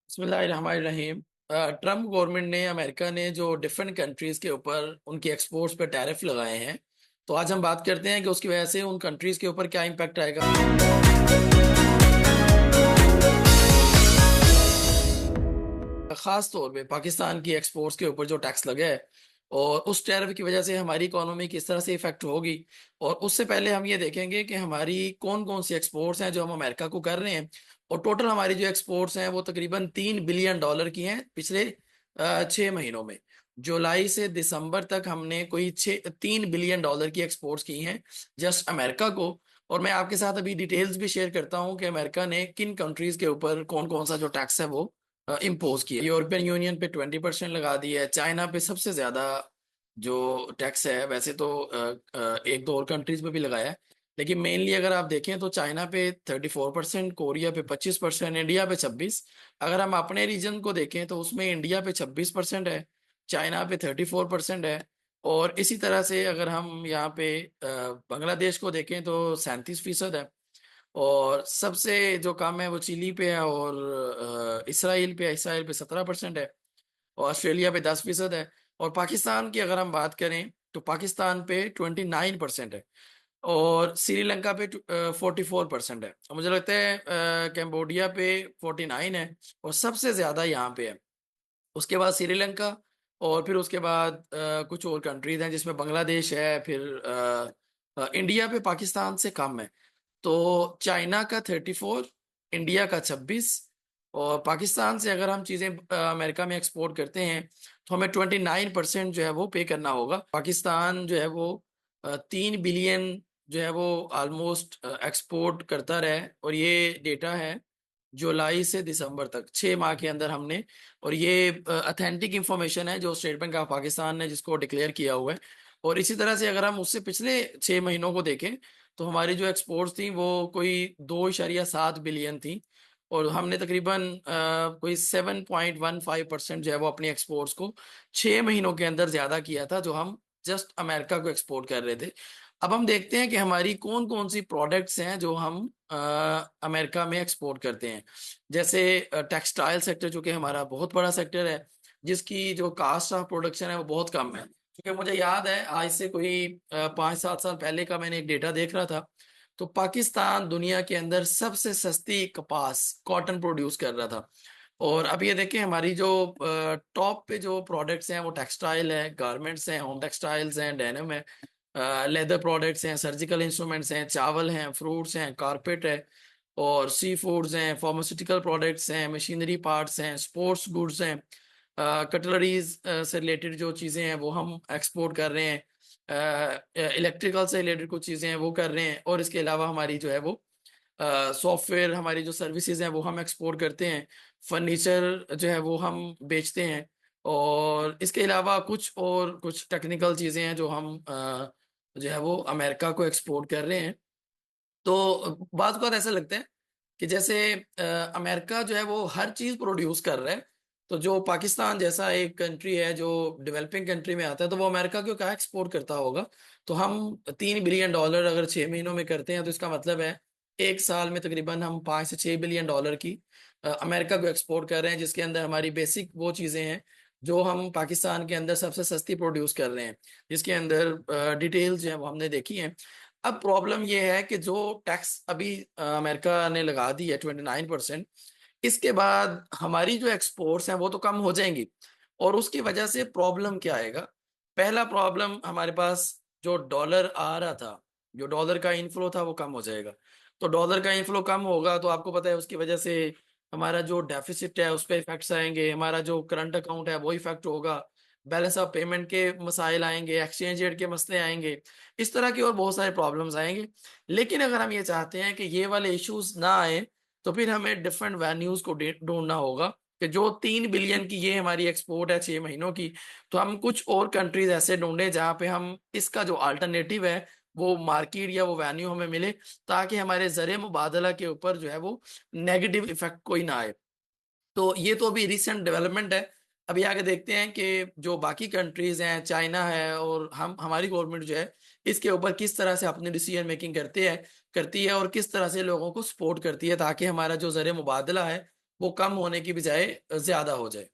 बिस्मिल्लाहिर्रहमानिर्रहीम। Trump government ने America ने जो डिफरेंट कंट्रीज के ऊपर उनकी एक्सपोर्ट्स पर टैरिफ लगाए हैं, तो आज हम बात करते हैं कि उसकी वजह से उन कंट्रीज के ऊपर क्या इम्पैक्ट आएगा। खास तौर पे पाकिस्तान की एक्सपोर्ट्स के ऊपर जो टैक्स लगा है और उस टैरिफ की वजह से हमारी इकोनॉमी किस तरह से इफेक्ट होगी। और उससे पहले हम ये देखेंगे कि हमारी कौन कौन सी एक्सपोर्ट्स हैं जो हम अमेरिका को कर रहे हैं। और टोटल हमारी जो एक्सपोर्ट्स हैं वो तकरीबन $3 बिलियन की हैं पिछले 6 महीनों में। जुलाई से दिसंबर तक हमने कोई 3 बिलियन डॉलर की एक्सपोर्ट्स की हैं जस्ट अमेरिका को। और मैं आपके साथ अभी डिटेल्स भी शेयर करता हूँ कि अमेरिका ने किन कंट्रीज के ऊपर कौन कौन सा जो टैक्स है वो इम्पोज किया। यूरोपियन यूनियन पे 20% लगा दिया है। चाइना पे सबसे ज्यादा जो टैक्स है, वैसे तो एक दो और कंट्रीज पे भी लगाया है, लेकिन मेनली अगर आप देखें तो चाइना पे 34%, कोरिया पे 25%, इंडिया पे 26। अगर हम अपने रीजन को देखें तो उसमें इंडिया पे 26% है, चाइना पे 34% है। और इसी तरह से अगर हम यहाँ पे बांग्लादेश को देखें तो 37% है। और सबसे जो कम है वो चिली पे है, और इसराइल पे 17% है, और ऑस्ट्रेलिया पे 10% है। और पाकिस्तान की अगर हम बात करें तो पाकिस्तान पे 29% है, और श्रीलंका पे 44% है, और मुझे लगता है कैम्बोडिया पे 49 है, और सबसे ज्यादा यहाँ पे है। उसके बाद श्रीलंका, और फिर उसके बाद कुछ और कंट्रीज हैं जिसमें बांग्लादेश है, फिर इंडिया पे पाकिस्तान से कम है। तो चाइना का 34, इंडिया का 26, और पाकिस्तान से अगर हम चीजें अमेरिका में एक्सपोर्ट करते हैं तो हमें 29% जो है वो पे करना होगा। पाकिस्तान जो है वो 3 बिलियन जो है वो ऑलमोस्ट एक्सपोर्ट करता रहा है, और ये डेटा है जुलाई से दिसंबर तक 6 माह के अंदर हमने। और ये अथेंटिक इंफॉर्मेशन है जो स्टेट बैंक ऑफ पाकिस्तान ने जिसको डिक्लेयर किया हुआ है। और इसी तरह से अगर हम उससे पिछले 6 महीनों को देखें तो हमारी जो एक्सपोर्ट्स थी वो कोई 2.7 बिलियन थी, और हमने तकरीबन कोई 7.15% जो है वो अपनी एक्सपोर्ट्स को 6 महीनों के अंदर ज्यादा किया था, जो हम जस्ट अमेरिका को एक्सपोर्ट कर रहे थे। अब हम देखते हैं कि हमारी कौन कौन सी प्रोडक्ट्स हैं जो हम अमेरिका में एक्सपोर्ट करते हैं। जैसे टेक्सटाइल सेक्टर, जो कि हमारा बहुत बड़ा सेक्टर है, जिसकी जो कास्ट ऑफ प्रोडक्शन है वो बहुत कम है। क्योंकि मुझे याद है आज से कोई 5-7 साल पहले का मैंने एक डेटा देख रहा था, तो पाकिस्तान दुनिया के अंदर सबसे सस्ती कपास कॉटन प्रोड्यूस कर रहा था। और अब ये देखें हमारी जो टॉप पे जो प्रोडक्ट्स हैं वो टेक्सटाइल है, गारमेंट्स हैं, होम टेक्सटाइल्स हैं, डेनिम है, लेदर प्रोडक्ट्स हैं, सर्जिकल इंस्ट्रूमेंट्स हैं, चावल हैं, फ्रूट्स हैं, कारपेट है, और सी फूड्स हैं, फार्मास्यूटिकल प्रोडक्ट्स हैं, मशीनरी पार्ट्स हैं, स्पोर्ट्स गुड्स हैं, कटलरीज से रिलेटेड जो चीज़ें हैं वो हम एक्सपोर्ट कर रहे हैं, इलेक्ट्रिकल से रिलेटेड कुछ चीज़ें हैं वो कर रहे हैं, और इसके अलावा हमारी जो है वो सॉफ्टवेयर, हमारी जो सर्विसेज हैं वो हम एक्सपोर्ट करते हैं, फर्नीचर जो है वो हम बेचते हैं, और इसके अलावा कुछ और कुछ टेक्निकल चीज़ें हैं जो हम जो है वो अमेरिका को एक्सपोर्ट कर रहे हैं। तो बात ऐसा लगता है कि जैसे अमेरिका जो है वो हर चीज प्रोड्यूस कर रहा है, तो जो पाकिस्तान जैसा एक कंट्री है जो डेवलपिंग कंट्री में आता है, तो वो अमेरिका को क्या एक्सपोर्ट करता होगा। तो हम 3 बिलियन डॉलर अगर 6 महीनों में करते हैं तो इसका मतलब है एक साल में तकरीबन हम 5 से 6 बिलियन डॉलर की अमेरिका को एक्सपोर्ट कर रहे हैं, जिसके अंदर हमारी बेसिक वो चीजें हैं जो हम पाकिस्तान के अंदर सबसे सस्ती प्रोड्यूस कर रहे हैं, जिसके अंदर डिटेल्स जो है वो हमने देखी हैं। अब प्रॉब्लम यह है कि जो टैक्स अभी अमेरिका ने लगा दी है 29%, इसके बाद हमारी जो एक्सपोर्ट्स हैं वो तो कम हो जाएंगी। और उसकी वजह से प्रॉब्लम क्या आएगा? पहला प्रॉब्लम, हमारे पास जो डॉलर आ रहा था, जो डॉलर का इनफ्लो था वो कम हो जाएगा। तो डॉलर का इनफ्लो कम होगा तो आपको पता है उसकी वजह से हमारा जो डेफिसिट है उस पर इफेक्ट्स आएंगे, हमारा जो करंट अकाउंट है वो इफेक्ट होगा, बैलेंस ऑफ पेमेंट के मसाइल आएंगे, एक्सचेंज रेट के मसले आएंगे, इस तरह की और बहुत सारे प्रॉब्लम्स आएंगे। लेकिन अगर हम ये चाहते हैं कि ये वाले इश्यूज ना आए, तो फिर हमें डिफरेंट वेन्यूज को ढूंढना होगा कि जो 3 बिलियन की ये हमारी एक्सपोर्ट है 6 महीनों की, तो हम कुछ और कंट्रीज ऐसे ढूंढे जहां पे हम इसका जो अल्टरनेटिव है वो मार्केट या वो वेन्यू हमें मिले, ताकि हमारे ज़रिए मुबादला के ऊपर जो है वो नेगेटिव इफेक्ट कोई ना आए। तो ये तो अभी रिसेंट डेवलपमेंट है। अभी आगे देखते हैं कि जो बाकी कंट्रीज हैं, चाइना है, और हम हमारी गवर्नमेंट जो है इसके ऊपर किस तरह से अपनी डिसीजन मेकिंग करती है, और किस तरह से लोगों को सपोर्ट करती है, ताकि हमारा जो ज़रिए मुबादला है वो कम होने की बजाय ज़्यादा हो जाए।